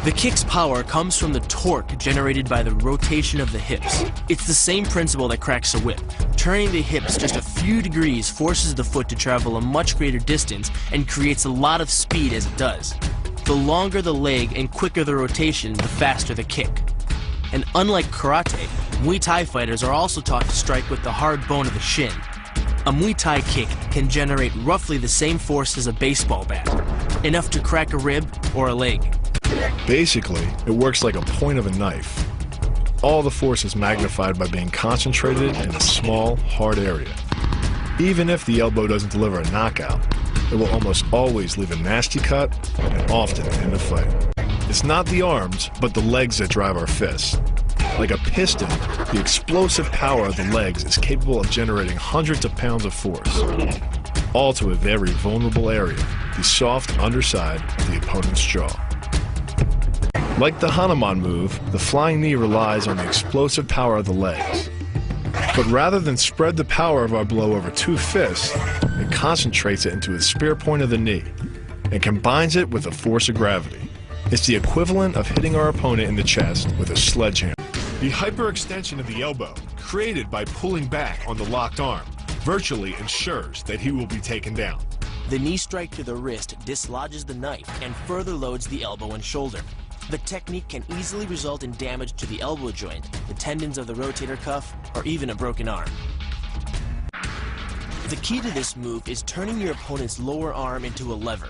The kick's power comes from the torque generated by the rotation of the hips. It's the same principle that cracks a whip. Turning the hips just a few degrees forces the foot to travel a much greater distance and creates a lot of speed as it does. The longer the leg and quicker the rotation, the faster the kick. And unlike karate, Muay Thai fighters are also taught to strike with the hard bone of the shin. A Muay Thai kick can generate roughly the same force as a baseball bat, enough to crack a rib or a leg. Basically, it works like a point of a knife. All the force is magnified by being concentrated in a small, hard area. Even if the elbow doesn't deliver a knockout, it will almost always leave a nasty cut and often end the fight. It's not the arms, but the legs that drive our fists. Like a piston, the explosive power of the legs is capable of generating hundreds of pounds of force, all to a very vulnerable area, the soft underside of the opponent's jaw. Like the Hanuman move, the flying knee relies on the explosive power of the legs. But rather than spread the power of our blow over two fists, it concentrates it into the spear point of the knee and combines it with the force of gravity. It's the equivalent of hitting our opponent in the chest with a sledgehammer. The hyperextension of the elbow, created by pulling back on the locked arm, virtually ensures that he will be taken down. The knee strike to the wrist dislodges the knife and further loads the elbow and shoulder. The technique can easily result in damage to the elbow joint, the tendons of the rotator cuff, or even a broken arm. The key to this move is turning your opponent's lower arm into a lever.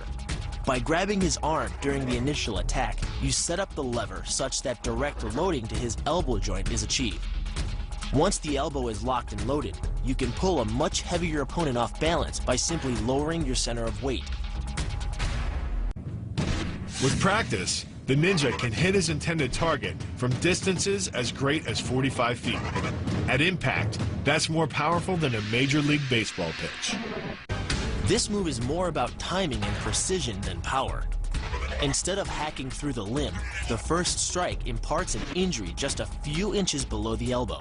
By grabbing his arm during the initial attack, you set up the lever such that direct loading to his elbow joint is achieved. Once the elbow is locked and loaded, you can pull a much heavier opponent off balance by simply lowering your center of weight. With practice, the ninja can hit his intended target from distances as great as 45 feet. At impact, that's more powerful than a Major League Baseball pitch. This move is more about timing and precision than power. Instead of hacking through the limb, the first strike imparts an injury just a few inches below the elbow.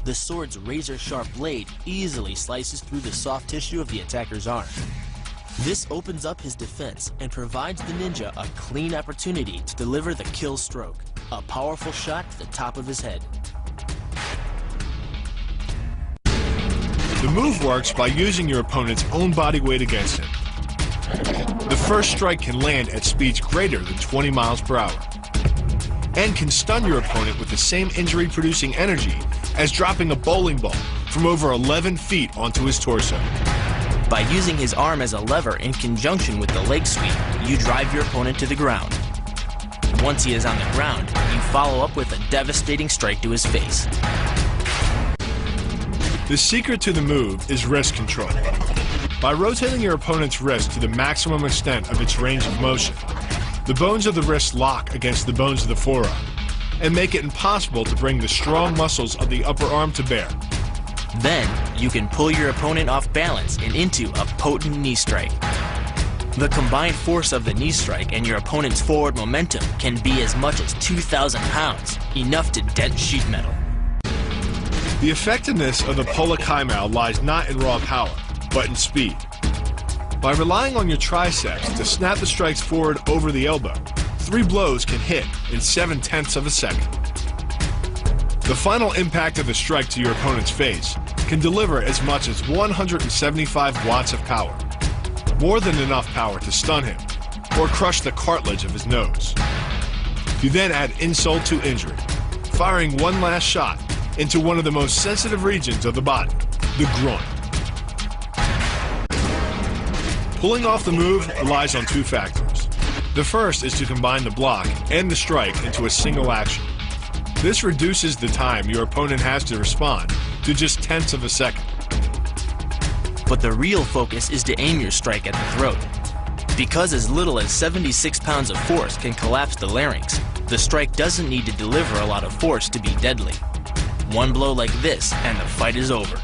The sword's razor-sharp blade easily slices through the soft tissue of the attacker's arm. This opens up his defense and provides the ninja a clean opportunity to deliver the kill stroke, a powerful shot to the top of his head. The move works by using your opponent's own body weight against him. The first strike can land at speeds greater than 20 miles per hour and can stun your opponent with the same injury-producing energy as dropping a bowling ball from over 11 feet onto his torso. By using his arm as a lever in conjunction with the leg sweep, you drive your opponent to the ground. Once he is on the ground, you follow up with a devastating strike to his face. The secret to the move is wrist control. By rotating your opponent's wrist to the maximum extent of its range of motion, the bones of the wrist lock against the bones of the forearm and make it impossible to bring the strong muscles of the upper arm to bear. Then, you can pull your opponent off balance and into a potent knee strike. The combined force of the knee strike and your opponent's forward momentum can be as much as 2,000 pounds, enough to dent sheet metal. The effectiveness of the Pola Kaimao lies not in raw power, but in speed. By relying on your triceps to snap the strikes forward over the elbow, 3 blows can hit in 7/10 of a second. The final impact of the strike to your opponent's face can deliver as much as 175 watts of power, more than enough power to stun him or crush the cartilage of his nose. You then add insult to injury, firing one last shot into one of the most sensitive regions of the body, the groin. Pulling off the move relies on 2 factors. The first is to combine the block and the strike into a single action. This reduces the time your opponent has to respond to just 1/10 of a second. But the real focus is to aim your strike at the throat. Because as little as 76 pounds of force can collapse the larynx, the strike doesn't need to deliver a lot of force to be deadly. One blow like this and the fight is over.